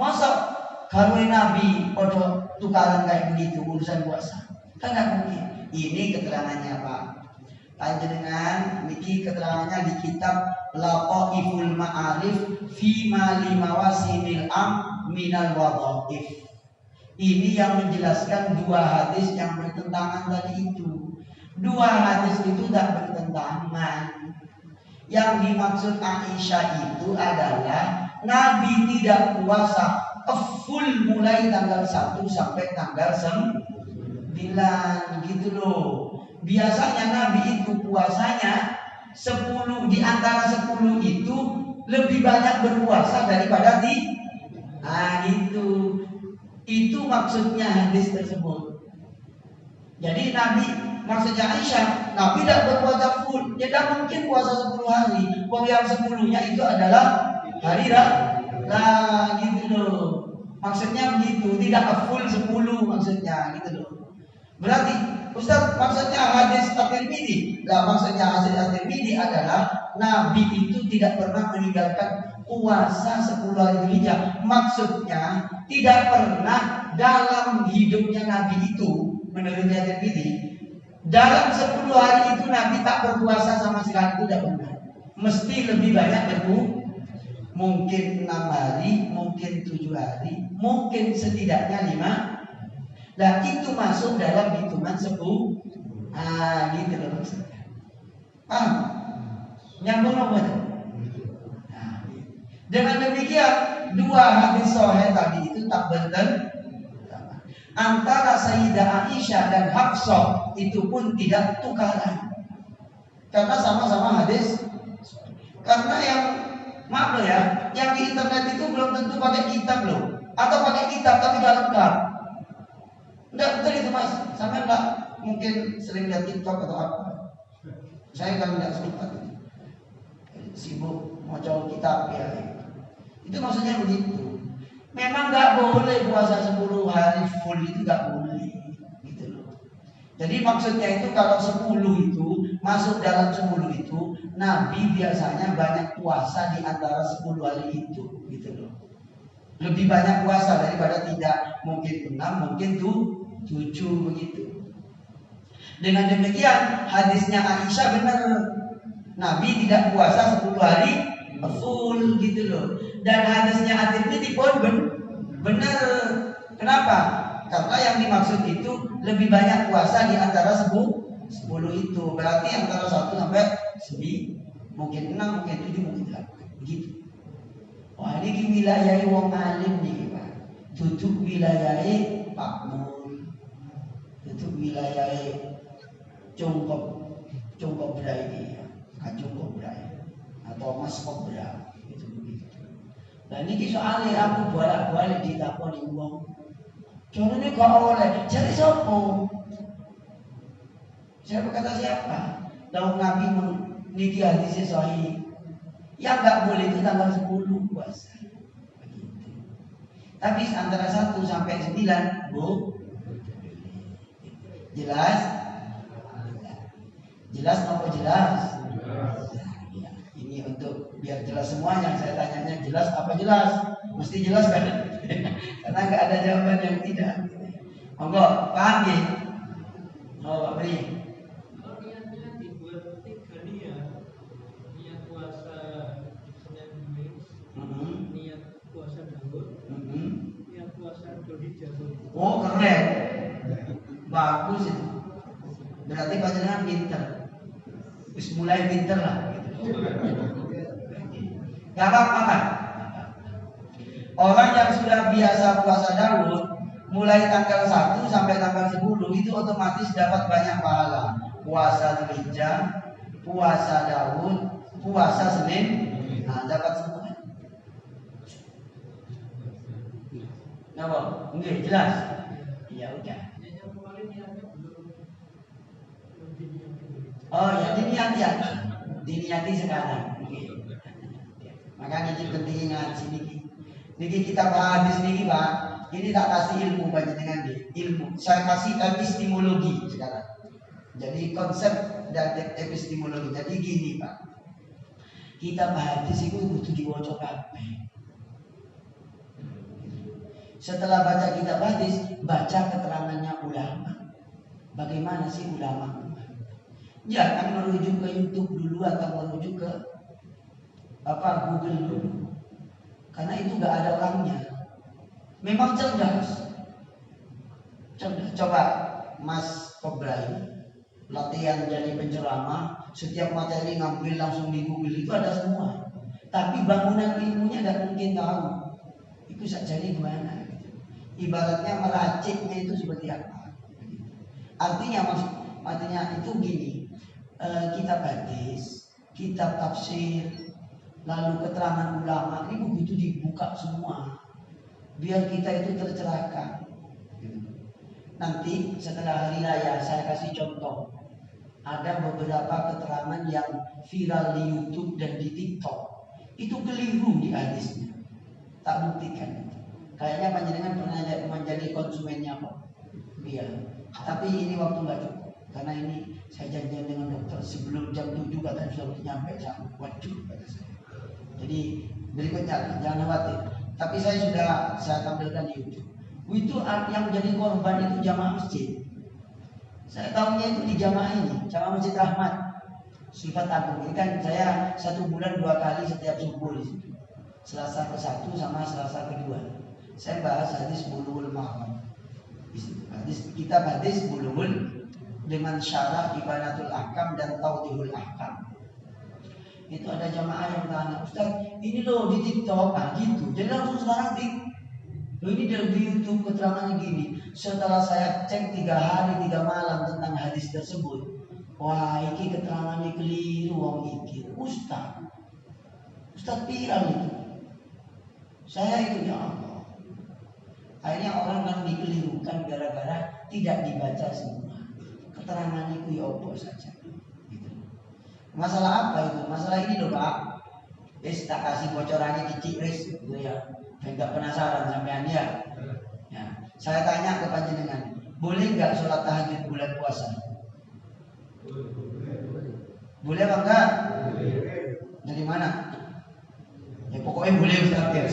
[SPEAKER 1] Masa kalau Nabi pada tukaran kayak begitu urusan puasa? Kan nggak mungkin. Ini keterangannya Pak. Panjenengan Niki keterangannya di kitab Laqaiful Ma'arif fi ma limawasimil minal wadhaif. Ini yang menjelaskan dua hadis yang bertentangan tadi itu. Dua hadis itu tak bertentangan. Yang dimaksud Aisyah itu adalah Nabi tidak puasa full mulai tanggal 1 sampai tanggal 9 gitu loh. Biasanya Nabi itu puasanya 10, di antara 10 itu lebih banyak berpuasa daripada gitu. Itu maksudnya hadis tersebut. Jadi Nabi, maksudnya Aisyah, Nabi tidak berpuasa full. Ya tidak mungkin puasa 10 hari. Yang 10-nya itu adalah hari lah gitu loh. Maksudnya begitu, tidak full 10 maksudnya gitu loh. Berarti Ustaz maksudnya hadis At-Tirmidzi. Lah maksudnya hadis At-Tirmidzi adalah Nabi itu tidak pernah meninggalkan puasa 10 hari Dzulhijjah. Maksudnya tidak pernah dalam hidupnya Nabi itu, menurut At-Tirmidzi, dalam 10 hari itu Nabi tak berpuasa sama sekali, itu tidak pernah. Mesti lebih banyak berpuasa. Mungkin 6 hari, mungkin 7 hari, mungkin setidaknya 5. Nah itu masuk dalam hitungan 10. Gitu loh maksudnya. Paham? Nyambung apa itu? Dengan demikian dua hadis sahih tadi itu tak bertentangan. Antara Sayyidah Aisyah dan Hafsah itu pun tidak tukaran. Karena sama-sama hadis. Karena yang maaf loh ya, yang di internet itu belum tentu pakai kitab loh, atau pakai kitab tapi gak lengkap. Enggak betul itu mas, sama enggak mungkin sering lihat TikTok atau apa. Saya kan enggak sempat sibuk mau coba kitab ya. Itu maksudnya begitu. Memang enggak boleh puasa 10 hari full, itu enggak boleh gitu loh. Jadi maksudnya itu kalau 10 itu masuk dalam 10 itu Nabi biasanya banyak puasa di antara 10 hari itu gitu loh. Lebih banyak puasa daripada tidak. Mungkin 6, mungkin 7 begitu. Dengan demikian hadisnya Aisyah benar. Nabi tidak puasa 10 hari full gitu loh. Dan hadisnya At-Tirmidzi pun benar. Kenapa? Karena yang dimaksud itu lebih banyak puasa di antara 10 itu. Berarti antara 1 sampai 9, mungkin 6, mungkin 7, mungkin 8 begitu. Wah ini wilayah wong alim nih Pak. Tutup wilayah Pak Mul. Tutup wilayah Cungkop Brai ini ya. Kacungkop Brai atau Mas Kobra gitu begitu. Dan ini soalnya aku bolak-balik ditakoni wong. Contohnya gak oleh. Jadi sopo? Saya berkata siapa? Lalu Nabi meniki hadisnya sahih. Yang nggak boleh itu tanggal 10 puasa. Begitu. Tapi antara 1 sampai 9, Bu. Jelas? Jelas apa jelas? Ya, ini untuk biar jelas semuanya. Saya tanyanya jelas apa jelas? Mesti jelas kan? Karena nggak ada jawaban yang tidak. Monggo, paham ya? Oh, Pak Bri. Oh keren, bagus itu. Berarti panjenengan pinter. Wis mulai pinter lah. Gak apa-apa kan? Orang yang sudah biasa puasa Daud, mulai tanggal 1 sampai tanggal 10 itu otomatis dapat banyak pahala. Puasa Dzulhijjah, puasa Daud, puasa Senin, nah dapat semua. Kenapa? Enggak jelas. Ya udah. Oh ya diniati sekarang. Makanya ini penting ngaji niki. Niki kita bahas niki Pak. Ini tak kasih ilmu banyak dengan dia. Ilmu. Saya kasih epistemologi sekarang. Jadi konsep dan epistemologi. Jadi gini Pak. Kita bahas itu butuh diwaca kabeh. Setelah baca kitab hadis, baca keterangannya ulama. Bagaimana sih ulama? Jangan merujuk ke YouTube dulu dulu atau menuju ke Google dulu. Karena itu gak ada orangnya. Memang cerdas. Coba Mas Kobrai latihan jadi penceramah, setiap materi ngambil langsung di Google, itu ada semua. Tapi bangunan ilmunya tidak mungkin tahu. Itu jadi gimana? Ibaratnya meraciknya itu seperti apa? Artinya itu gini. Kitab hadis, kitab tafsir, lalu keterangan ulama, ini begitu dibuka semua, biar kita itu tercerahkan. Nanti setelah hari raya saya kasih contoh. Ada beberapa keterangan yang viral di YouTube dan di TikTok. Itu keliru di hadisnya. Tak buktikan. Kayaknya panjenengan pernah menjadi konsumennya kok. Iya. Tapi ini waktu nggak cukup. Karena ini saya janjian dengan dokter sebelum jam 7 katanya sudah nyampe jam. Waduh kata saya. Jadi berikutnya jangan khawatir. Tapi saya tampilkan di YouTube. Itu yang menjadi korban itu jamaah masjid. Saya tahunya itu di jamaah ini, jamaah Masjid Rahmat, Sifat Agung. Ini kan saya 1 bulan 2 kali setiap subuh di situ. Selasa ke-1 sama Selasa ke-2. Saya bahas hadis Bulughul Maram. Kitab hadis Bulughul dengan syarah Ibanatul Ahkam dan Tawdihul Ahkam. Itu ada jamaah yang tanya, Ustaz, ini loh di TikTok, gitu. Jadi langsung sekarang ini di YouTube keterangannya gini. Setelah saya cek 3 hari 3 malam tentang hadis tersebut, wah, ini keterangannya keliru, wong iki. Ustaz viral itu. Saya itu ya Allah. Akhirnya orang kan dikelirukan gara-gara tidak dibaca semua. Keterangan itu ya apa saja. Gitu. Masalah apa itu? Masalah ini loh Pak. Tak kasih bocorannya kecil gitu ya. Enggak penasaran sampean ya. Saya tanya ke panjenengan, boleh nggak sholat tahajud bulan puasa? Boleh apa enggak? Dari mana? Ya pokoknya boleh Ustaz ya.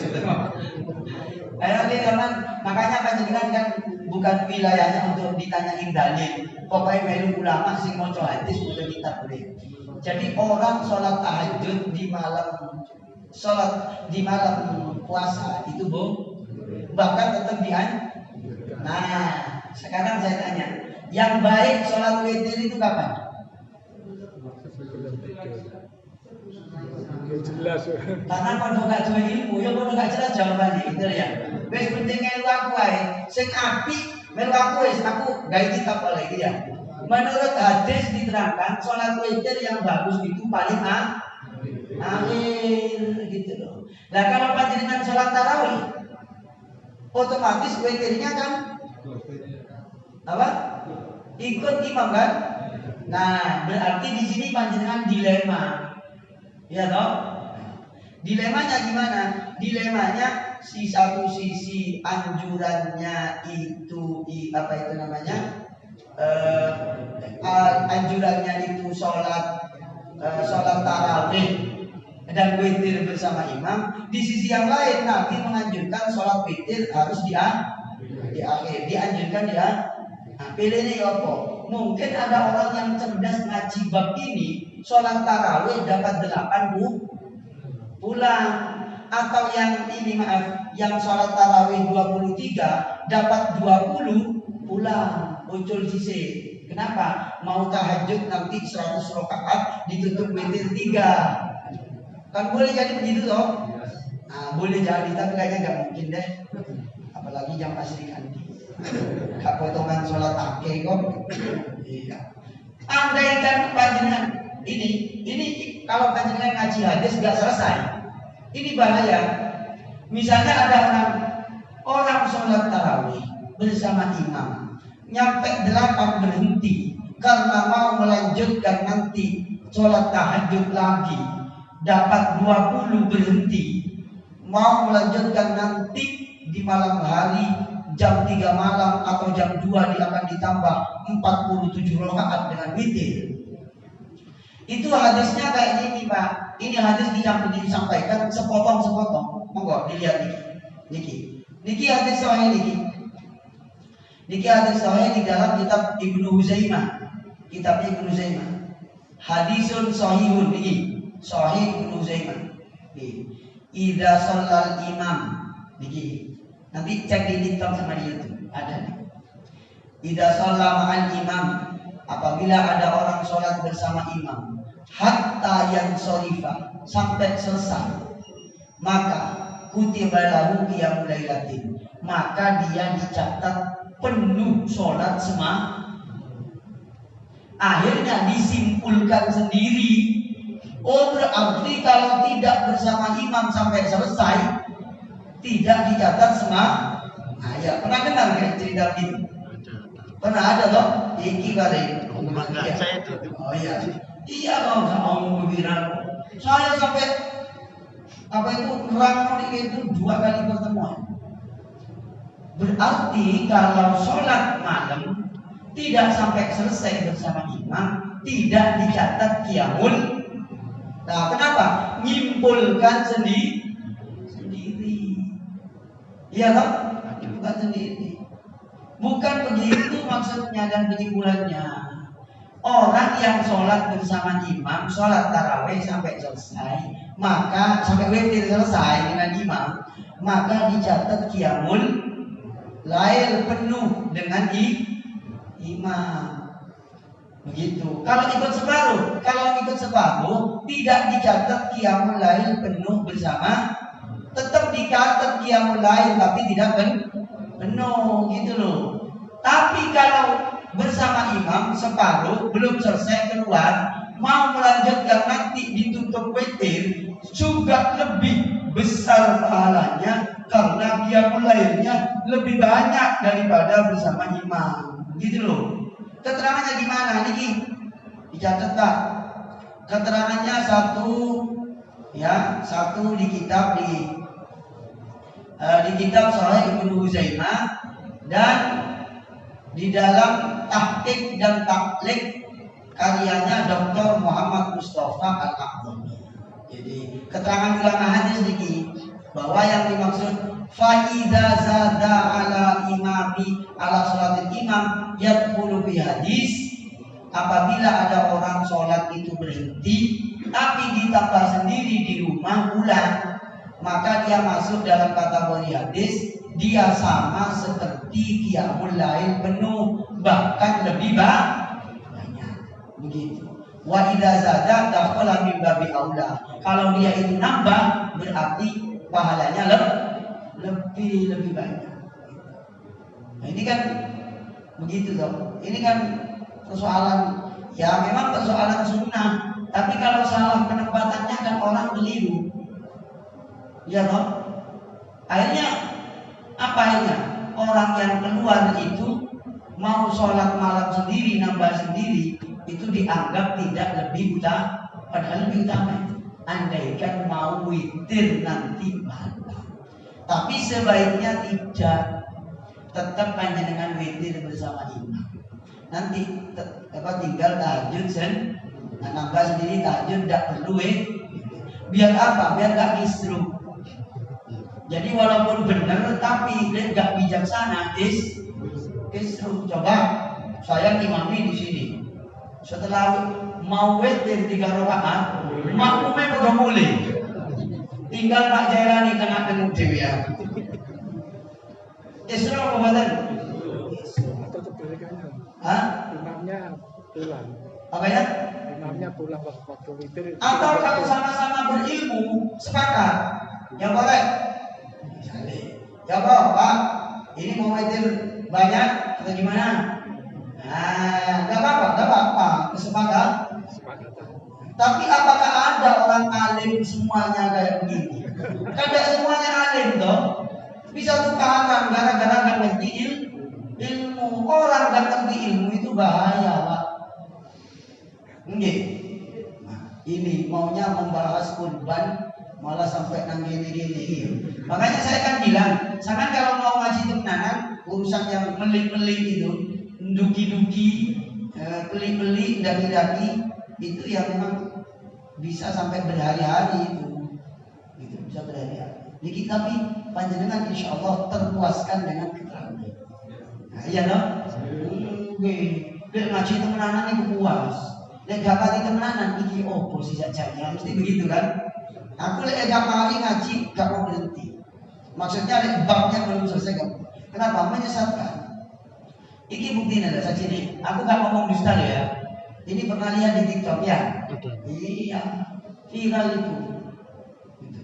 [SPEAKER 1] Makanya panjenengan kan bukan wilayahnya untuk ditanyain dalil. Pokoknya melu ulama sing maca hadis boleh kita boleh. Jadi orang sholat tahajud di malam puasa itu bahkan tetap Nah, sekarang saya tanya, yang baik sholat witir itu kapan?
[SPEAKER 3] Jelas.
[SPEAKER 1] Karena kalau gak jual ilmu, ya kalau gak jelas jawabannya, gitu ya. Wes penting melu aku ae, sing apik melu aku wis aku gawe kitab oleh iki ya. Menurut hadis diterangkan sholat witir yang bagus itu paling akhir gitu loh. Nah kalau panjenengan sholat tarawih, otomatis witirnya kan apa? Ikut imam kan? Nah berarti di sini panjenengan dilema, ya toh? Dilemanya gimana? Dilemanya satu sisi anjurannya itu anjurannya itu sholat tarawih dan witir bersama imam. Di sisi yang lain Nabi menganjurkan sholat witir harus di akhir, dianjurkan ya. Nah, pilihnya ya apa? Mungkin ada orang yang cerdas ngaji bab ini, sholat tarawih dapat 8 pulang, atau yang ini yang sholat tarawih 23 dapat 20 pulang, muncul sisi. Kenapa? Mau tahajud nanti 100 rakaat ditutup witir 3. Kan boleh jadi begitu loh. Nah, boleh jadi, tapi kayaknya nggak mungkin deh. Apalagi jam asri kan. Gak potongan sholat akhir kok. Iya. Andaikan panjenengan ini kalau panjenengan ngaji hadis nggak selesai, ini bahaya. Misalnya ada orang sholat tarawih bersama imam, nyampe 8 berhenti karena mau melanjutkan nanti sholat tahajud lagi, dapat 20 berhenti, mau melanjutkan nanti di malam hari jam 3 malam atau jam 2 dia akan ditambah 47 rakaat dengan witir. Itu hadisnya kayak gini Pak. Ini hadis disampaikan sepotong-sepotong. Monggo dilihat niki hadis sahih niki. Niki hadis sahih di dalam kitab Ibnu Huzaimah. Kitab Ibnu Huzaimah. hadisun sahihun iki sahih Ibnu Zaimah. Idza shallal imam iki. Nanti cek di TikTok sama di YouTube ada nih. Idza shalla ma'al imam, apabila ada orang sholat bersama imam, hatta yansorifa, sampai selesai, maka kutiba lahu qiyamul lailatin, maka dia dicatat penuh sholat semalam. Akhirnya disimpulkan sendiri, oh berarti kalau tidak bersama imam sampai selesai tidak dicatat semalam. Nah, ya pernah dengar kan cerita begitu? Pernah ada toh? Iki balik. Oh iya. Iya dong, sama bilang. Saya sampai apa itu rangkul itu 2 kali pertemuan. Berarti kalau sholat malam tidak sampai selesai bersama imam, tidak dicatat qiyamul. Nah, kenapa? Nyimpulkan sendiri. Iya toh? Nyimpulkan sendiri. Bukan begitu maksudnya dan penyimpulannya. Orang yang sholat bersama imam, sholat tarawih sampai selesai, maka sampai witir selesai dengan imam, maka dicatat qiyamul lail penuh dengan imam. Begitu. Kalau ikut separuh, tidak dicatat qiyamul lail penuh bersama, tetap dicatat qiyamul lail tapi tidak penuh gitu loh. Tapi kalau bersama imam separuh belum selesai keluar, mau melanjutkan nanti ditutup witir, juga lebih besar pahalanya karena qiyamul lailnya lebih banyak daripada bersama imam. Gitu loh. Keterangannya gimana niki? Dicatat Pak. Keterangannya satu di kitab di kitab Sahih Ibnu Zaimah dan di dalam tahqiq dan taklik karyanya Dr. Muhammad Mustafa Al-Aqdami. Jadi keterangan ulama hadis niki bahwa yang dimaksud fa idza zada ala imami ala salatil imam yadkhulu bi hadis, apabila ada orang sholat itu berhenti tapi ditambah sendiri di rumah ulang, maka dia masuk dalam kategori hadis, dia sama seperti qiyamul lail penuh, bahkan lebih banyak. Begitu. Wa idza zada dakhala min babi aula. Kalau dia itu nambah berarti pahalanya lebih banyak. Nah, ini kan begitu toh. Ini kan persoalan, ya memang persoalan sunnah, tapi kalau salah penempatannya kan orang keliru. Ya toh? Akhirnya apa akhirnya? Orang yang keluar itu mau sholat malam sendiri, nambah sendiri, itu dianggap tidak lebih utama. Padahal lebih utama itu. Andaikan mau witir nanti malam, tapi sebaiknya tidak. Tetap panjenengan witir bersama imam. Nanti tinggal tahajud nambah sendiri tahajud tidak perlu Biar apa? Biar gak kisruh. Jadi walaupun benar tapi nggak bijaksana, kisruh. Coba saya imami di sini. Setelah mau witir 3 rakaat, makmumnya udah mulai. Tinggal Pak Jailani tengah-tengah dewi ya. Kisruh apa badan?
[SPEAKER 3] Atau kebalikannya. Imamnya pulang.
[SPEAKER 1] Apa ya?
[SPEAKER 3] Imamnya pulang waktu witir.
[SPEAKER 1] Atau kalau sama-sama berilmu sepakat, ya boleh. Ya Pak, ini mau witir banyak atau gimana? Nah, nggak apa-apa, kesepakatan. Tapi apakah ada orang alim semuanya kayak begini? Kan tidak semuanya alim toh. Bisa tukaran gara-gara nggak ngerti ilmu. Orang nggak ngerti ilmu itu bahaya Pak. Nggih. Nah, ini maunya membahas kurban malah sampai nang gini. Makanya saya kan bilang, jangan kalau mau ngaji temenan, urusan yang melik-melik itu, duki-duki, pelik-pelik, daki-daki, itu yang memang bisa sampai berhari-hari itu. Gitu, bisa berhari-hari. Jadi tapi panjenengan insya Allah terpuaskan dengan keterangan. Nah, iya dong? Ngaji temenan itu puas. Lek gak pati temenanan iki opo sih sajane mesti begitu kan. Aku lek gak pati ngaji gak mau berhenti. Maksudnya lek babnya belum selesai gak. Kenapa? Menyesatkan. Iki buktinya ada saksi ini. Aku gak ngomong dusta ya. Ini pernah lihat di TikTok ya. Iya, viral itu.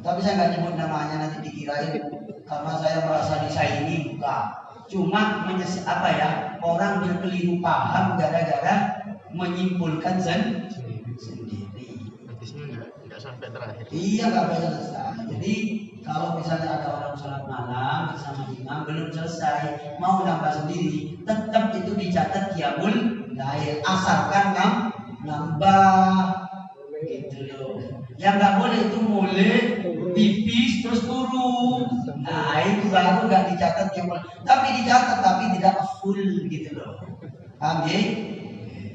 [SPEAKER 1] Tapi saya nggak nyebut namanya, nanti dikirain karena saya merasa disaingi, bukan. Cuma orang berkeliru paham gara-gara menyimpulkan sendiri.
[SPEAKER 4] Hadisnya nggak sampai terakhir.
[SPEAKER 1] Iya, nggak bisa selesai. Jadi kalau misalnya ada orang sholat malam bersama imam belum selesai, mau nambah sendiri, tetap itu dicatat qiyamul lail, asalkan nambah gitu loh. Yang nggak boleh itu mulai pipis terus turun. Nah itu baru nggak dicatat yang boleh. Tapi dicatat tapi tidak full gitu loh. Paham ya?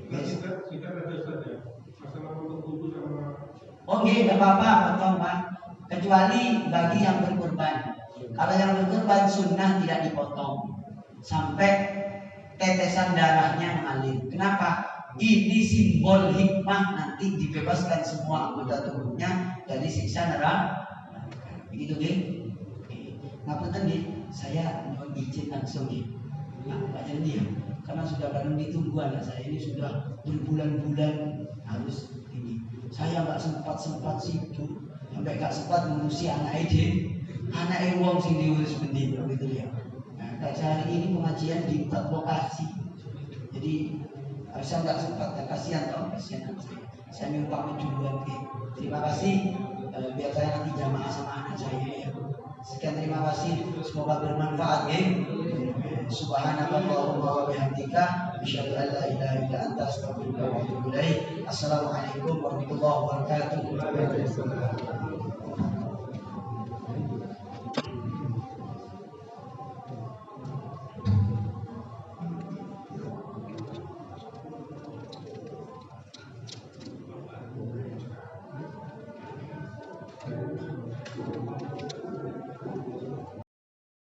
[SPEAKER 2] Kita ada saja masalah untuk kudu sama.
[SPEAKER 1] Oke, nggak apa-apa, potong Pak. Kecuali bagi yang berkorban. Kalau yang berkorban sunnah tidak dipotong sampai tetesan darahnya mengalir. Kenapa? Ini simbol hikmah nanti dibebaskan semua anggota tubuhnya dari siksa neraka. Begitu deh. Ngapunten nggih, saya mohon izin langsung nggih. Pak Janji ya, karena sudah kadang ditunggu anak saya ini sudah berbulan-bulan harus ini. Saya nggak sempat situ, sampai nggak sempat ngurusi anak wong sing diurus bendino gitu ya. Nah, hari ini pengajian di 4 lokasi. Jadi saya nggak sempat, ya kasihan saya nyumpah duluan. Terima kasih, biar saya nanti jamaah sama anak saya ya. Sekian, terima kasih, semoga bermanfaat ya. Subhanakallahumma wa bihamdika asyhadu an la ilaha illa anta astaghfiruka wa atubu ilaik. Assalamualaikum warahmatullahi wabarakatuh.